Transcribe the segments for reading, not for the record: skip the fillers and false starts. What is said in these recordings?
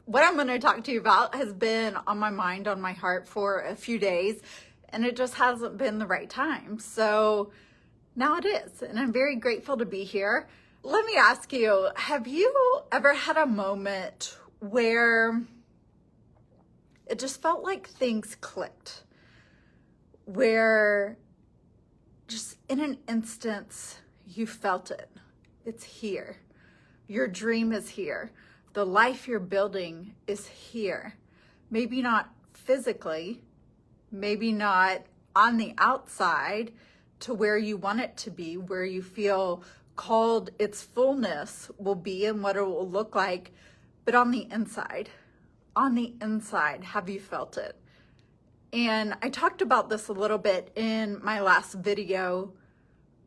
what I'm going to talk to you about has been on my mind, on my heart for a few days, and it just hasn't been the right time. So now it is, and I'm very grateful to be here. Let me ask you, have you ever had a moment where it just felt like things clicked? Where just in an instance, you felt it. It's here. Your dream is here. The life you're building is here. Maybe not physically, maybe not on the outside to where you want it to be, where you feel called its fullness will be and what it will look like, but on the inside, have you felt it? And I talked about this a little bit in my last video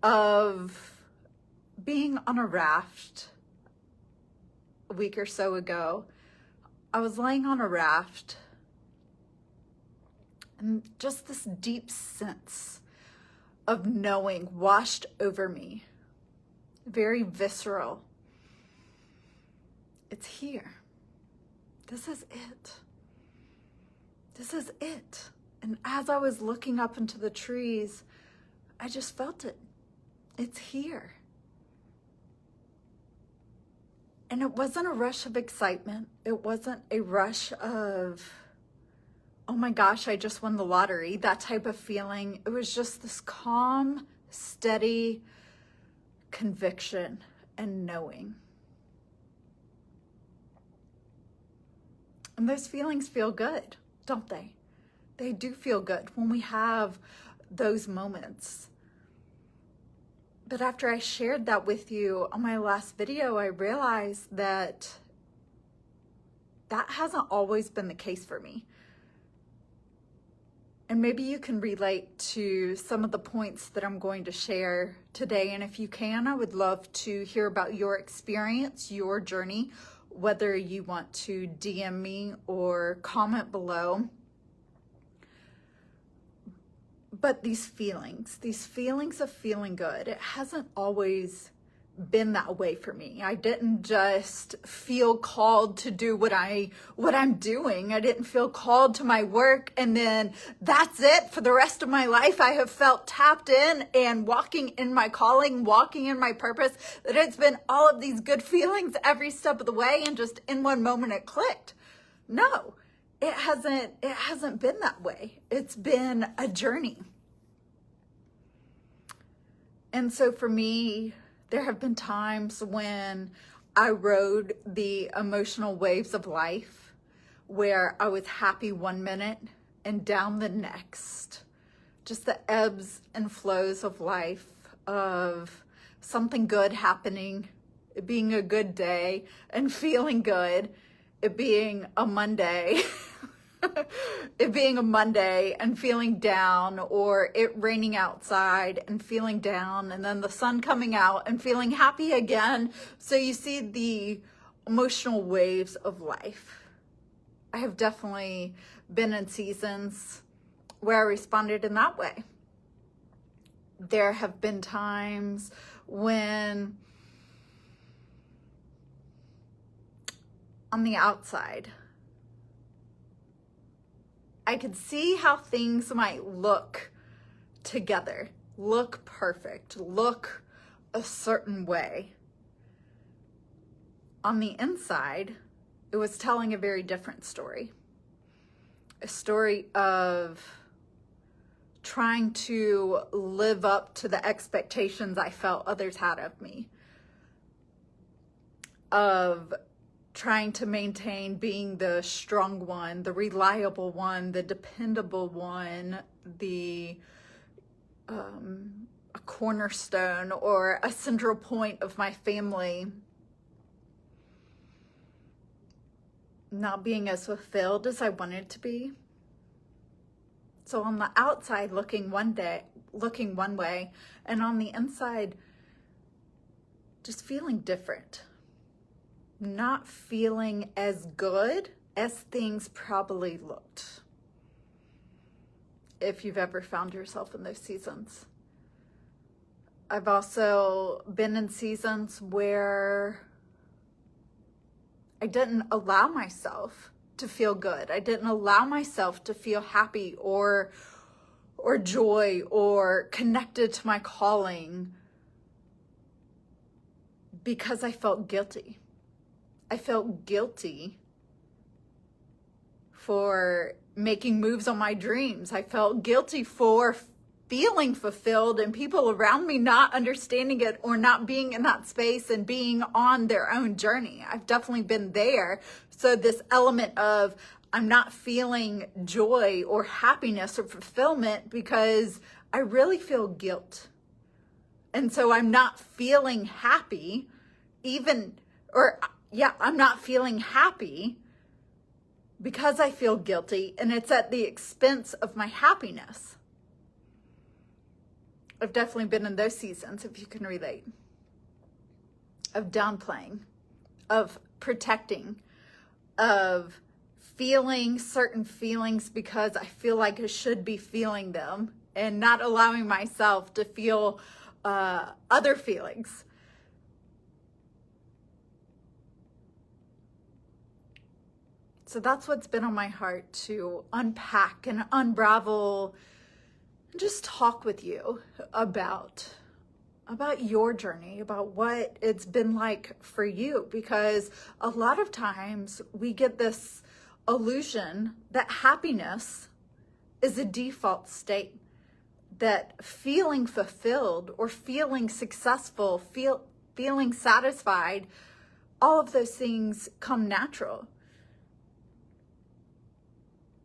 of being on a raft a week or so ago. I was laying on a raft and just this deep sense of knowing washed over me, very visceral. It's here. This is it. This is it. And as I was looking up into the trees, I just felt it. It's here. And it wasn't a rush of excitement. It wasn't a rush of, oh my gosh, I just won the lottery, that type of feeling. It was just this calm, steady conviction and knowing. And those feelings feel good, don't they? They do feel good when we have those moments. But after I shared that with you on my last video, I realized that that hasn't always been the case for me. And maybe you can relate to some of the points that I'm going to share today. And if you can, I would love to hear about your experience, your journey, whether you want to DM me or comment below. But these feelings of feeling good, it hasn't always been that way for me. I didn't just feel called to do what I'm doing. I didn't feel called to my work and then that's it for the rest of my life. I have felt tapped in and walking in my calling, walking in my purpose, that it's been all of these good feelings every step of the way and just in one moment it clicked. No. It hasn't been that way. It's been a journey. And so for me, there have been times when I rode the emotional waves of life where I was happy one minute and down the next. Just the ebbs and flows of life, of something good happening, it being a good day and feeling good, it being a Monday, it being a Monday and feeling down, or it raining outside and feeling down, and then the sun coming out and feeling happy again. So you see the emotional waves of life. I have definitely been in seasons where I responded in that way. There have been times when on the outside, I could see how things might look together, look perfect, look a certain way. On the inside, it was telling a very different story. A story of trying to live up to the expectations I felt others had of me. Of trying to maintain being the strong one, the reliable one, the dependable one, a cornerstone or a central point of my family. Not being as fulfilled as I wanted to be. So on the outside looking one way, and on the inside just feeling different. Not feeling as good as things probably looked. If you've ever found yourself in those seasons. I've also been in seasons where I didn't allow myself to feel good. I didn't allow myself to feel happy or joy or connected to my calling because I felt guilty. I felt guilty for making moves on my dreams. I felt guilty for feeling fulfilled and people around me not understanding it or not being in that space and being on their own journey. I've definitely been there. So this element of I'm not feeling joy or happiness or fulfillment because I really feel guilt. And so I'm not feeling happy I'm not feeling happy because I feel guilty, and it's at the expense of my happiness. I've definitely been in those seasons, if you can relate, of downplaying, of protecting, of feeling certain feelings because I feel like I should be feeling them and not allowing myself to feel other feelings. So that's what's been on my heart, to unpack and unravel and just talk with you about your journey, about what it's been like for you. Because a lot of times we get this illusion that happiness is a default state, that feeling fulfilled or feeling successful, feeling satisfied, all of those things come natural.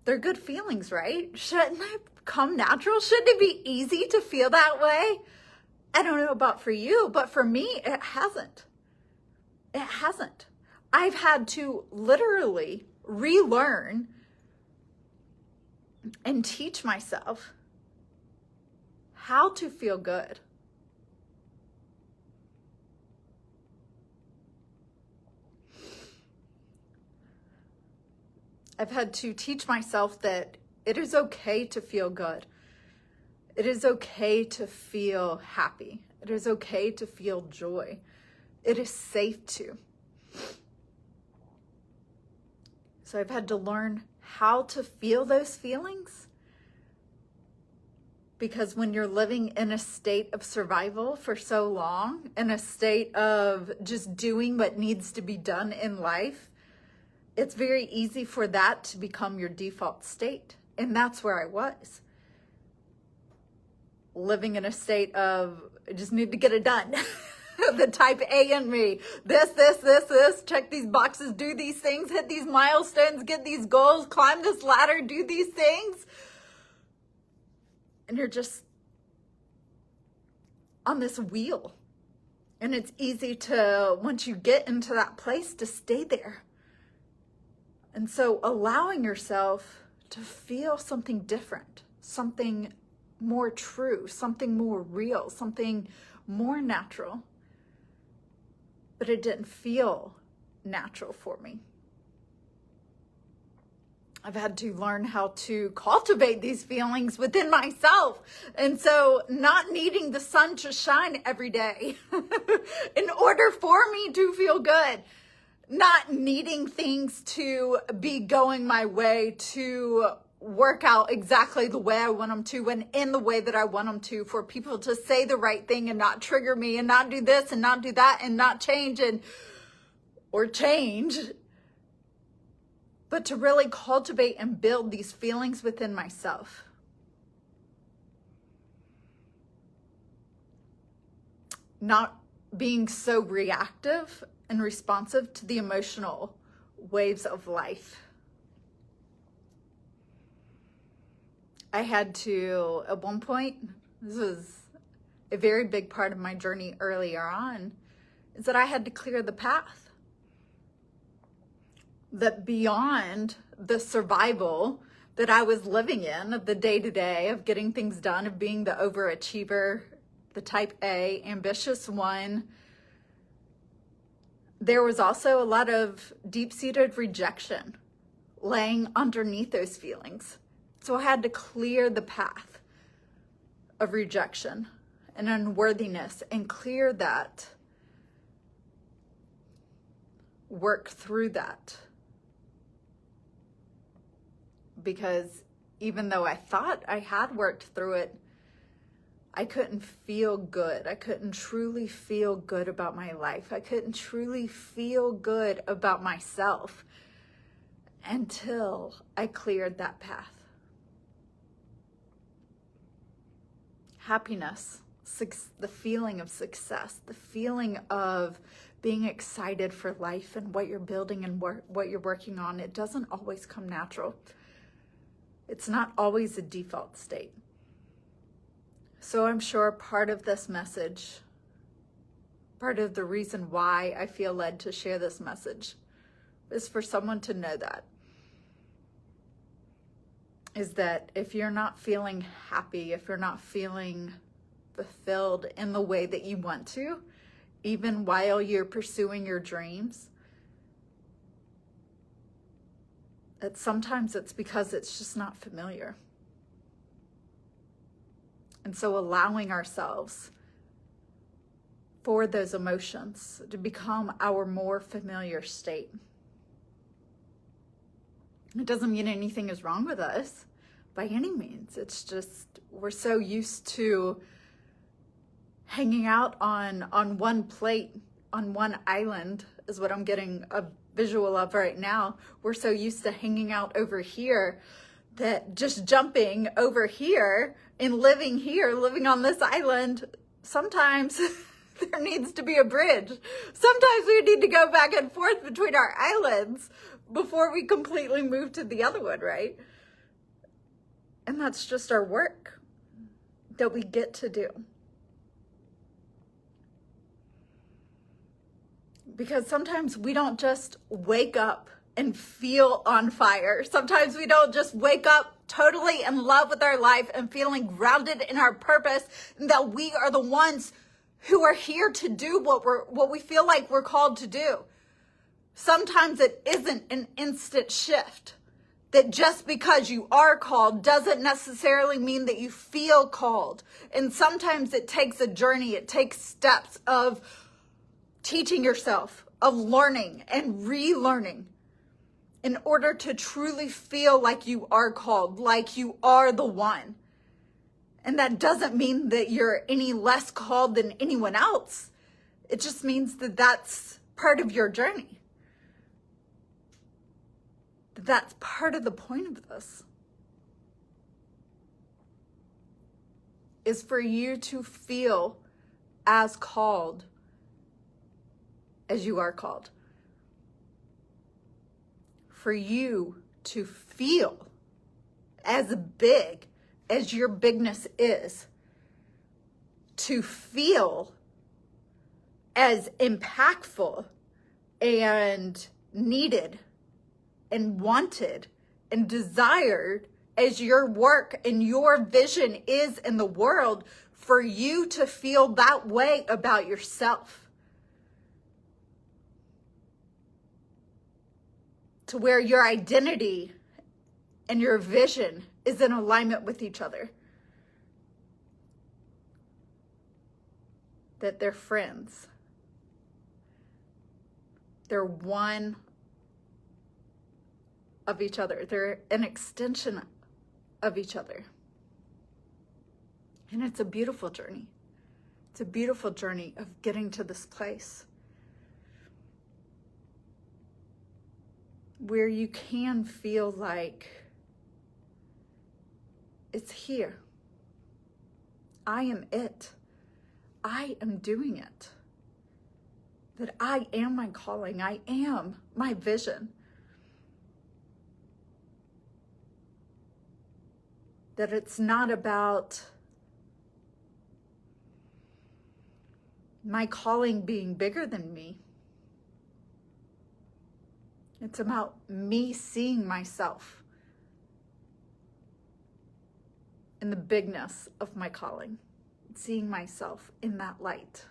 They're good feelings, right? Shouldn't it come natural? Shouldn't it be easy to feel that way? I don't know about for you, but for me, it hasn't. It hasn't. I've had to literally relearn and teach myself how to feel good. I've had to teach myself that it is okay to feel good. It is okay to feel happy. It is okay to feel joy. It is safe to. So I've had to learn how to feel those feelings, because when you're living in a state of survival for so long, in a state of just doing what needs to be done in life, it's very easy for that to become your default state. And that's where I was. Living in a state of, I just need to get it done. The type A in me. This, check these boxes, do these things, hit these milestones, get these goals, climb this ladder, do these things. And you're just on this wheel. And it's easy to, once you get into that place, to stay there. And so allowing yourself to feel something different, something more true, something more real, something more natural. But it didn't feel natural for me. I've had to learn how to cultivate these feelings within myself. And so not needing the sun to shine every day in order for me to feel good. Not needing things to be going my way, to work out exactly the way I want them to and in the way that I want them to, for people to say the right thing and not trigger me and not do this and not do that and not change or change, but to really cultivate and build these feelings within myself. Not being so reactive and responsive to the emotional waves of life. I had to, at one point, this was a very big part of my journey earlier on, is that I had to clear the path. That beyond the survival that I was living in, of the day-to-day, of getting things done, of being the overachiever, the type A, ambitious one, there was also a lot of deep-seated rejection laying underneath those feelings. So I had to clear the path of rejection and unworthiness and clear that work through that. Because even though I thought I had worked through it, I couldn't feel good. I couldn't truly feel good about my life. I couldn't truly feel good about myself until I cleared that path. Happiness, the feeling of success, the feeling of being excited for life and what you're building and what you're working on, it doesn't always come natural. It's not always a default state. So I'm sure part of this message, part of the reason why I feel led to share this message is for someone to know that. Is that if you're not feeling happy, if you're not feeling fulfilled in the way that you want to, even while you're pursuing your dreams, that sometimes it's because it's just not familiar. And so allowing ourselves for those emotions to become our more familiar state. It doesn't mean anything is wrong with us by any means. It's just we're so used to hanging out on one plate, on one island, is what I'm getting a visual of right now. We're so used to hanging out over here that just jumping over here and living on this island, sometimes there needs to be a bridge. Sometimes we need to go back and forth between our islands before we completely move to the other one, right? And that's just our work that we get to do. Because sometimes we don't just wake up and feel on fire. Sometimes we don't just wake up totally in love with our life and feeling grounded in our purpose, and that we are the ones who are here to do what we feel like we're called to do. Sometimes it isn't an instant shift. That just because you are called doesn't necessarily mean that you feel called. And sometimes it takes a journey. It takes steps of teaching yourself, of learning and relearning in order to truly feel like you are called, like you are the one. And that doesn't mean that you're any less called than anyone else. It just means that that's part of your journey. That's part of the point of this. Is for you to feel as called as you are called. For you to feel as big as your bigness is. To feel as impactful and needed and wanted and desired as your work and your vision is in the world, for you to feel that way about yourself. To where your identity and your vision is in alignment with each other. That they're friends. They're one of each other. They're an extension of each other. And it's a beautiful journey. It's a beautiful journey of getting to this place where you can feel like it's here. I am it. I am doing it. That I am my calling. I am my vision. That it's not about my calling being bigger than me. It's about me seeing myself in the bigness of my calling, seeing myself in that light.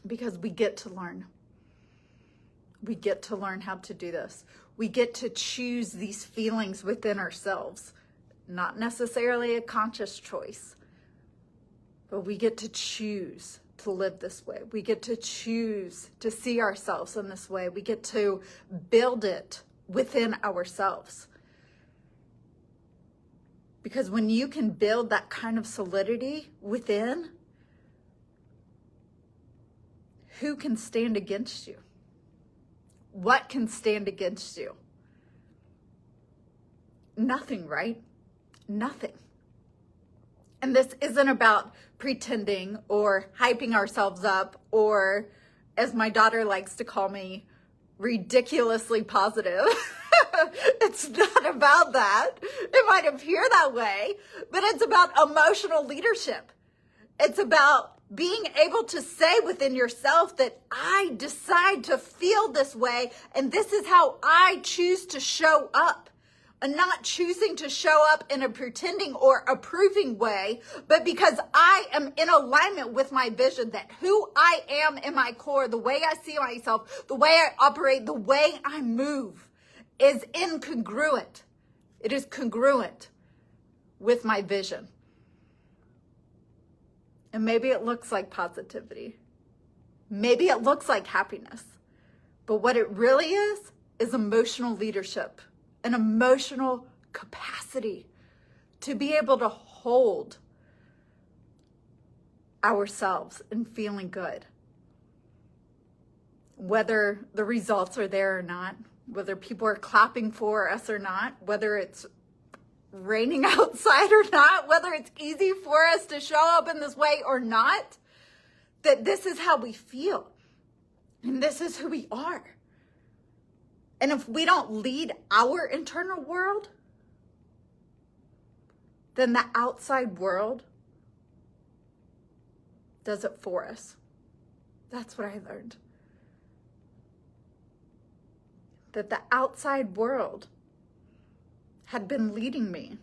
Because we get to learn. We get to learn how to do this. We get to choose these feelings within ourselves. Not necessarily a conscious choice, But we get to choose to live this way. We get to choose to see ourselves in this way. We get to build it within ourselves. Because when you can build that kind of solidity within, who can stand against you? What can stand against you? Nothing, right? Nothing. And this isn't about pretending or hyping ourselves up or, as my daughter likes to call me, ridiculously positive. It's not about that. It might appear that way, but it's about emotional leadership. It's about being able to say within yourself that I decide to feel this way, and this is how I choose to show up. And not choosing to show up in a pretending or approving way, but because I am in alignment with my vision, that who I am in my core, the way I see myself, the way I operate, the way I move is incongruent. It is congruent with my vision. And maybe it looks like positivity. Maybe it looks like happiness. But what it really is emotional leadership. An emotional capacity to be able to hold ourselves in feeling good. Whether the results are there or not, whether people are clapping for us or not, whether it's raining outside or not, whether it's easy for us to show up in this way or not, that this is how we feel. And this is who we are. And if we don't lead our internal world, then the outside world does it for us. That's what I learned. That the outside world had been leading me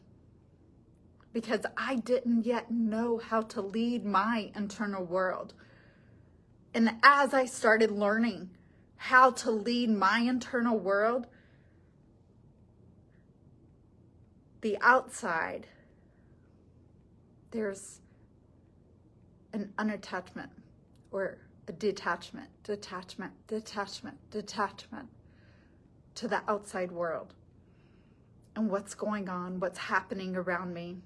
because I didn't yet know how to lead my internal world. And as I started learning how to lead my internal world, the outside, there's an unattachment or a detachment to the outside world and what's going on, what's happening around me.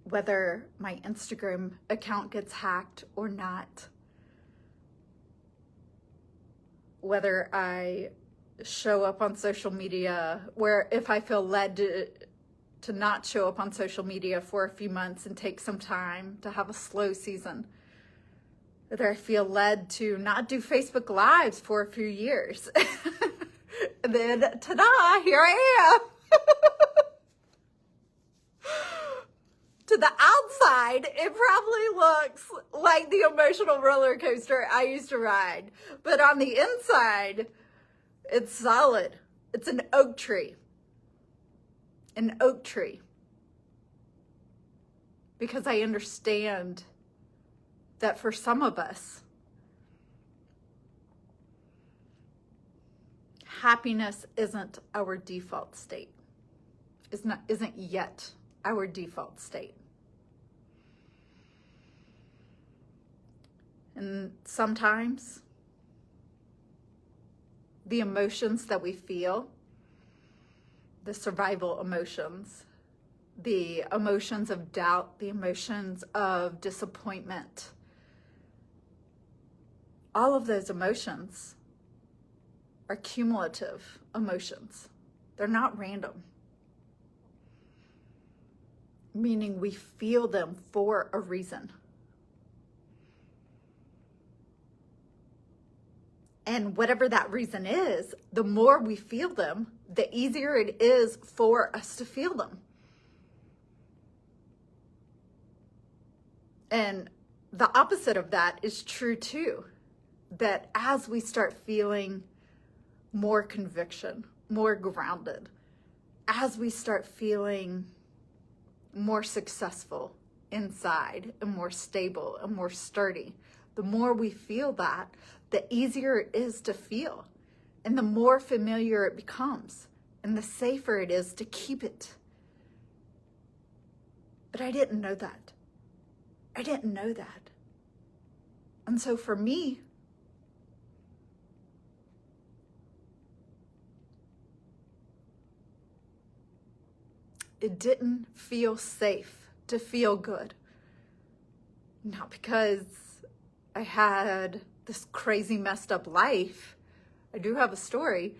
Whether my Instagram account gets hacked or not. Whether I show up on social media, where if I feel led to not show up on social media for a few months and take some time to have a slow season. Whether I feel led to not do Facebook Lives for a few years. And then, ta-da, here I am. To the outside, it probably looks like the emotional roller coaster I used to ride. But on the inside, it's solid. It's an oak tree. An oak tree. Because I understand that for some of us, happiness isn't our default state. Isn't yet our default state. And sometimes the emotions that we feel, the survival emotions, the emotions of doubt, the emotions of disappointment, all of those emotions are cumulative emotions. They're not random. Meaning we feel them for a reason. And whatever that reason is, the more we feel them, the easier it is for us to feel them. And the opposite of that is true too. That as we start feeling more conviction, more grounded, as we start feeling more successful inside and more stable and more sturdy, the more we feel that, the easier it is to feel and the more familiar it becomes and the safer it is to keep it. But I didn't know that. I didn't know that. And so for me, it didn't feel safe to feel good. Not because I had this crazy messed up life. I do have a story.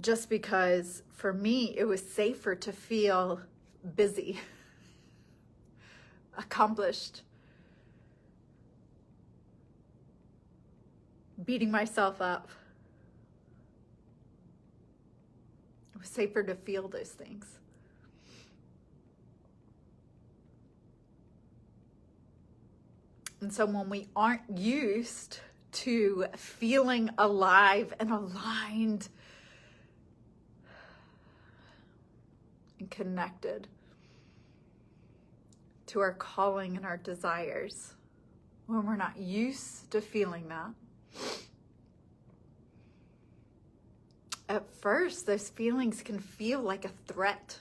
Just because for me, it was safer to feel busy, accomplished, beating myself up. It was safer to feel those things. And so when we aren't used to feeling alive and aligned and connected to our calling and our desires, when we're not used to feeling that, at first those feelings can feel like a threat.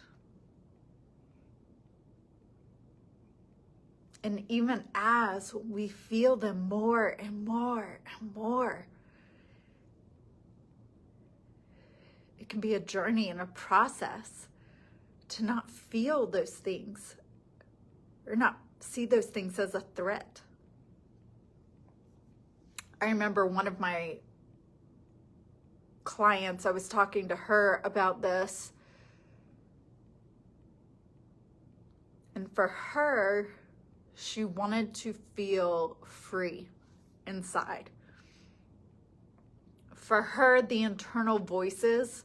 And even as we feel them more and more and more, it can be a journey and a process to not feel those things or not see those things as a threat. I remember one of my clients, I was talking to her about this. And for her, she wanted to feel free inside. For her, the internal voices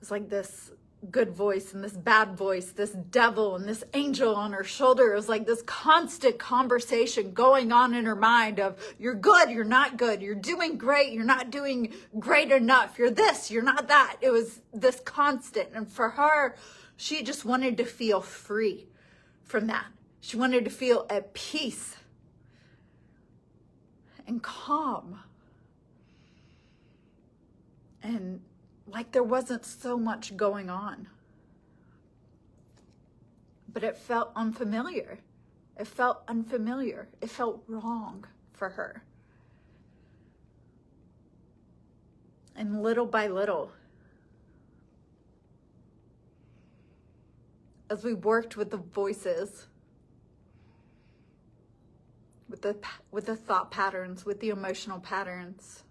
was like this good voice and this bad voice, this devil and this angel on her shoulder. It was like this constant conversation going on in her mind of, you're good, you're not good, you're doing great, you're not doing great enough, you're this, you're not that. It was this constant. And for her, she just wanted to feel free from that. She wanted to feel at peace and calm. And like there wasn't so much going on. But it felt unfamiliar. It felt unfamiliar. It felt wrong for her. And little by little, as we worked with the voices, with the thought patterns, with the emotional patterns,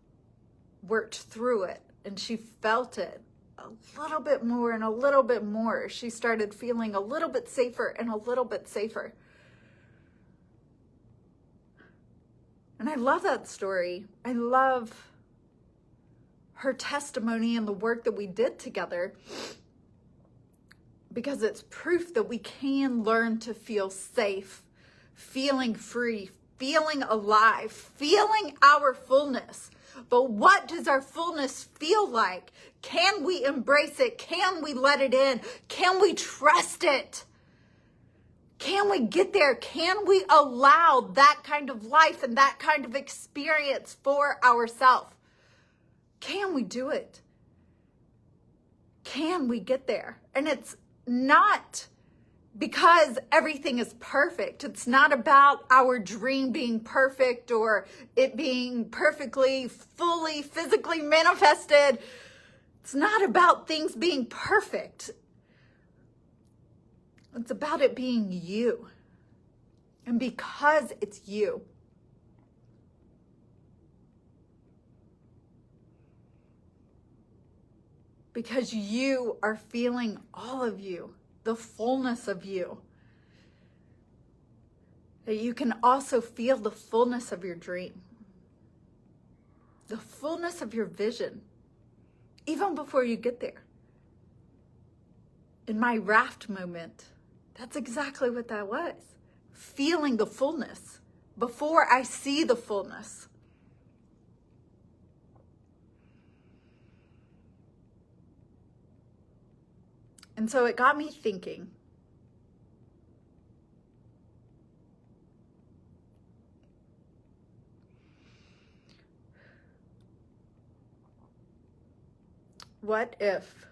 worked through it, and she felt it a little bit more and a little bit more. She started feeling a little bit safer and a little bit safer. And I love that story. I love her testimony and the work that we did together, because it's proof that we can learn to feel safe, feeling free, feeling alive, feeling our fullness. But what does our fullness feel like? Can we embrace it? Can we let it in? Can we trust it? Can we get there? Can we allow that kind of life and that kind of experience for ourselves? Can we do it? Can we get there? And it's not because everything is perfect. It's not about our dream being perfect or it being perfectly, fully, physically manifested. It's not about things being perfect. It's about it being you. And because it's you, because you are feeling all of you, the fullness of you, that you can also feel the fullness of your dream, the fullness of your vision, even before you get there. In my raft moment, that's exactly what that was. Feeling the fullness before I see the fullness. And so it got me thinking, what if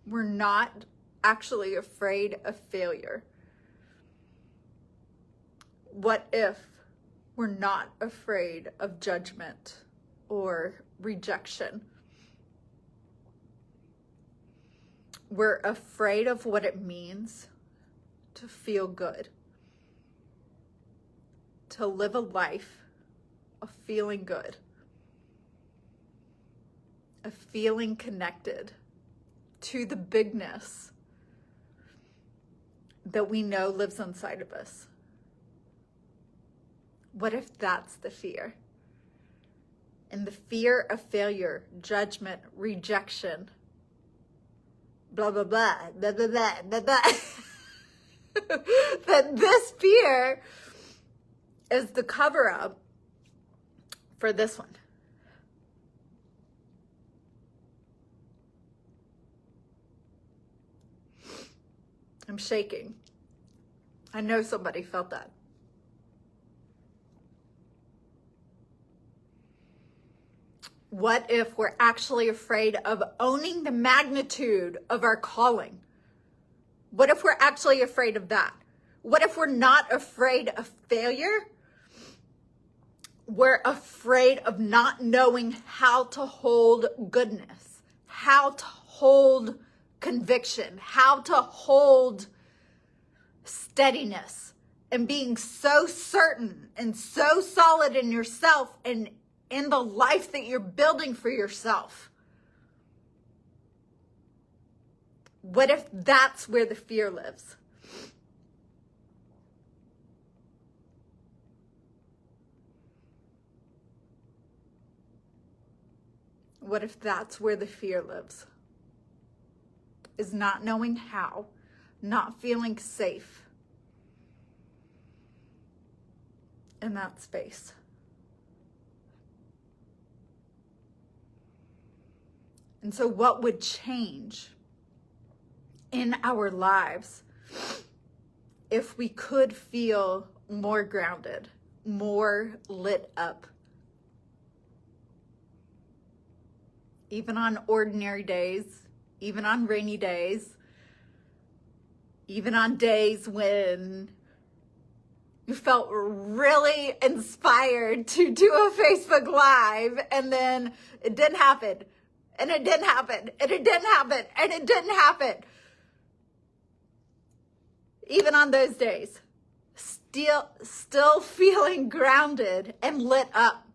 we're not actually afraid of failure? What if we're not afraid of judgment or rejection? We're afraid of what it means to feel good, to live a life of feeling good, of feeling connected to the bigness that we know lives inside of us. What if that's the fear? And the fear of failure, judgment, rejection, blah, blah, blah, blah, blah, blah, blah, blah. That this fear is the cover-up for this one. I'm shaking. I know somebody felt that. What if we're actually afraid of owning the magnitude of our calling? What if we're actually afraid of that? What if we're not afraid of failure? We're afraid of not knowing how to hold goodness, how to hold conviction, how to hold steadiness, and being so certain and so solid in yourself and in the life that you're building for yourself. What if that's where the fear lives? What if that's where the fear lives? Is not knowing how, not feeling safe in that space. And so what would change in our lives if we could feel more grounded, more lit up? Even on ordinary days, even on rainy days, even on days when you felt really inspired to do a Facebook Live and then it didn't happen, and it didn't happen, and it didn't happen, and it didn't happen. Even on those days, still feeling grounded and lit up.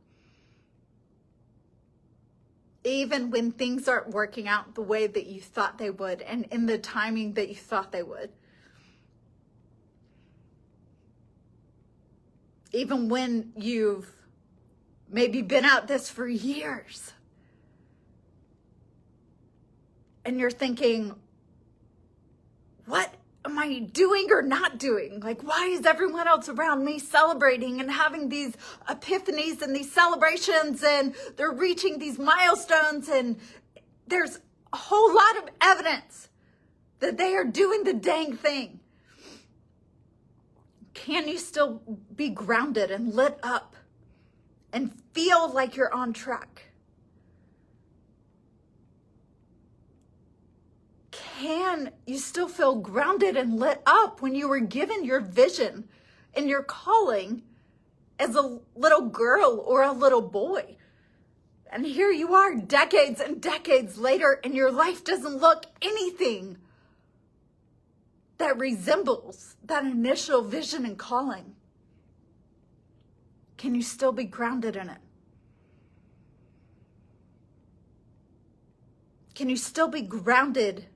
Even when things aren't working out the way that you thought they would and in the timing that you thought they would. Even when you've maybe been at this for years and you're thinking, what am I doing or not doing? Like, why is everyone else around me celebrating and having these epiphanies and these celebrations, and they're reaching these milestones, and there's a whole lot of evidence that they are doing the dang thing? Can you still be grounded and lit up and feel like you're on track? Can you still feel grounded and lit up when you were given your vision and your calling as a little girl or a little boy? And here you are decades and decades later, and your life doesn't look anything that resembles that initial vision and calling. Can you still be grounded in it? Can you still be grounded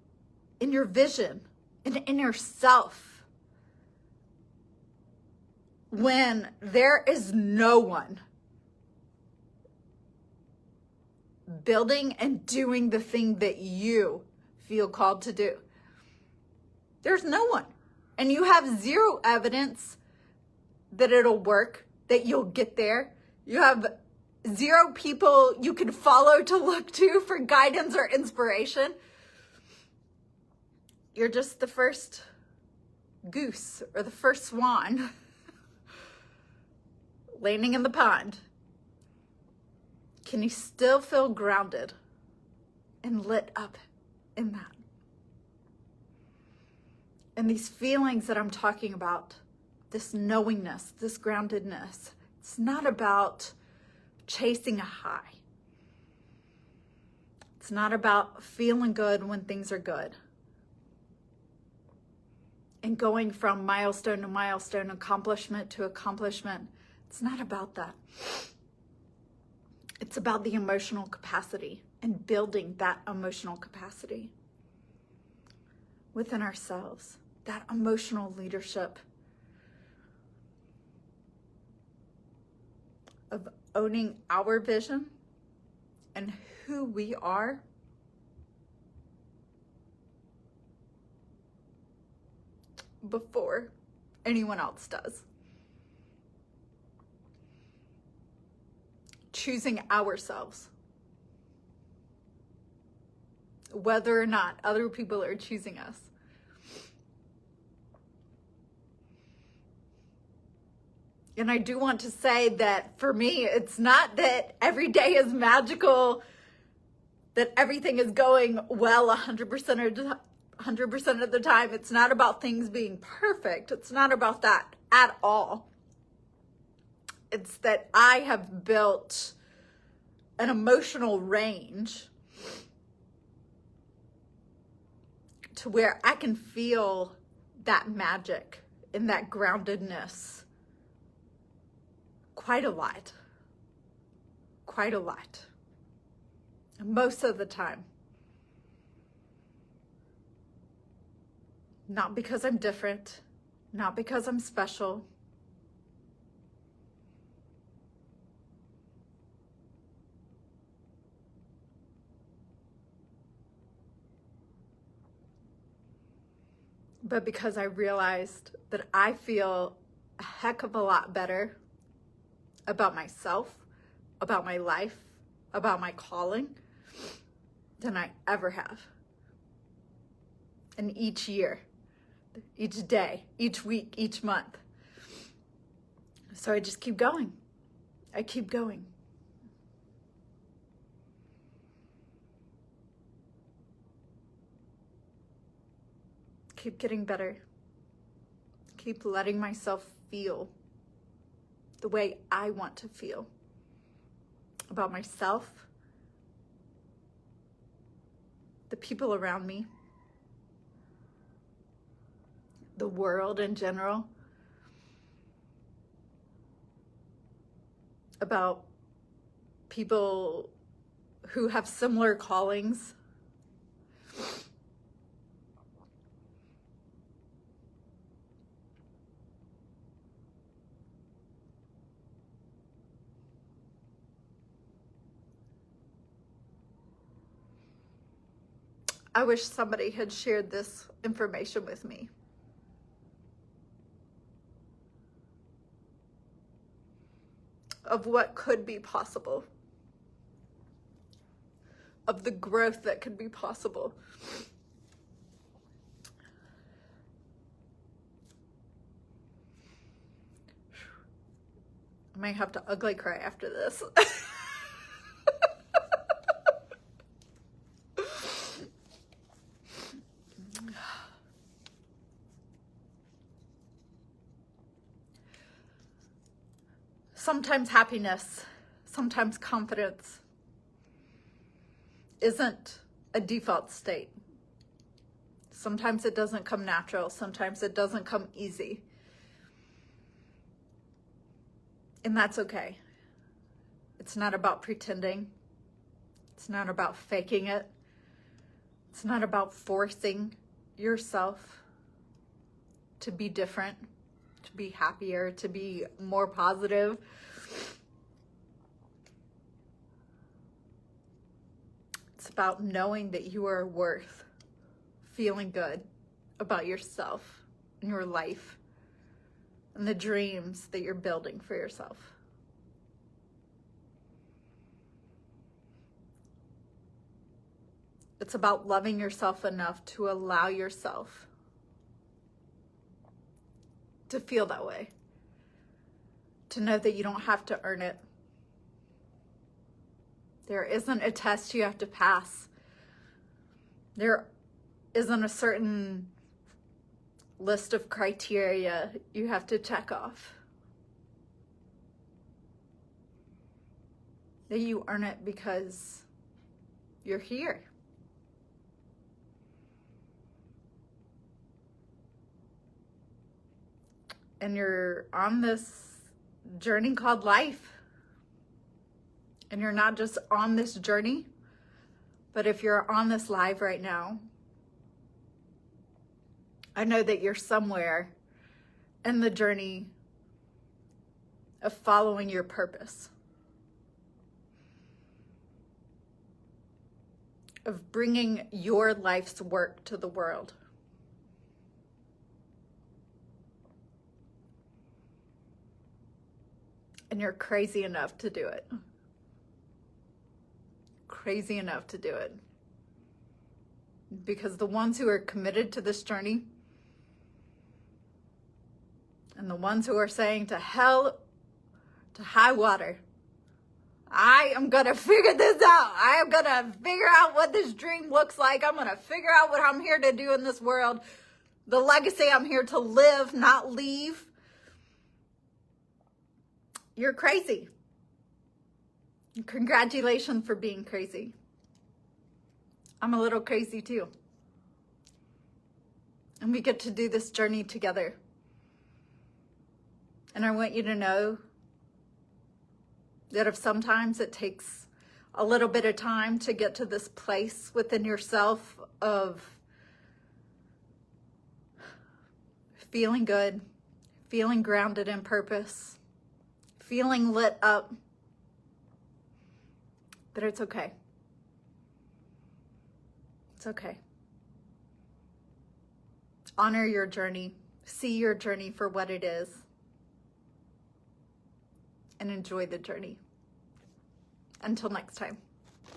in your vision and in yourself when there is no one building and doing the thing that you feel called to do? There's no one. And you have zero evidence that it'll work, that you'll get there. You have zero people you can follow to look to for guidance or inspiration. You're just the first goose or the first swan landing in the pond. Can you still feel grounded and lit up in that? And these feelings that I'm talking about, this knowingness, this groundedness, it's not about chasing a high. It's not about feeling good when things are good and going from milestone to milestone, accomplishment to accomplishment. It's not about that. It's about the emotional capacity and building that emotional capacity within ourselves, that emotional leadership of owning our vision and who we are before anyone else does. Choosing ourselves, whether or not other people are choosing us. And I do want to say that for me, it's not that every day is magical, that everything is going well 100% of the time. It's not about things being perfect. It's not about that at all. It's that I have built an emotional range to where I can feel that magic and that groundedness quite a lot. Quite a lot. Most of the time. Not because I'm different, not because I'm special, but because I realized that I feel a heck of a lot better about myself, about my life, about my calling than I ever have. And each year, each day, each week, each month. So I just keep going. I keep going. Keep getting better. Keep letting myself feel the way I want to feel about myself, the people around me, the world in general, about people who have similar callings. I wish somebody had shared this information with me. Of what could be possible. Of the growth that could be possible. I might have to ugly cry after this. Sometimes happiness, sometimes confidence isn't a default state. Sometimes it doesn't come natural. Sometimes it doesn't come easy. And that's okay. It's not about pretending. It's not about faking it. It's not about forcing yourself to be different, to be happier, to be more positive. It's about knowing that you are worth feeling good about yourself and your life and the dreams that you're building for yourself. It's about loving yourself enough to allow yourself to feel that way. To know that you don't have to earn it. There isn't a test you have to pass. There isn't a certain list of criteria you have to check off. That you earn it because you're here. And you're on this journey called life. And you're not just on this journey, but if you're on this live right now, I know that you're somewhere in the journey of following your purpose, of bringing your life's work to the world. And you're crazy enough to do it. Crazy enough to do it. Because the ones who are committed to this journey and the ones who are saying to hell, to high water, I am going to figure this out. I am going to figure out what this dream looks like. I'm going to figure out what I'm here to do in this world. The legacy I'm here to live, not leave. You're crazy. Congratulations for being crazy. I'm a little crazy too. And we get to do this journey together. And I want you to know that if sometimes it takes a little bit of time to get to this place within yourself of feeling good, feeling grounded in purpose, feeling lit up, that it's okay. It's okay. Honor your journey. See your journey for what it is. And enjoy the journey. Until next time.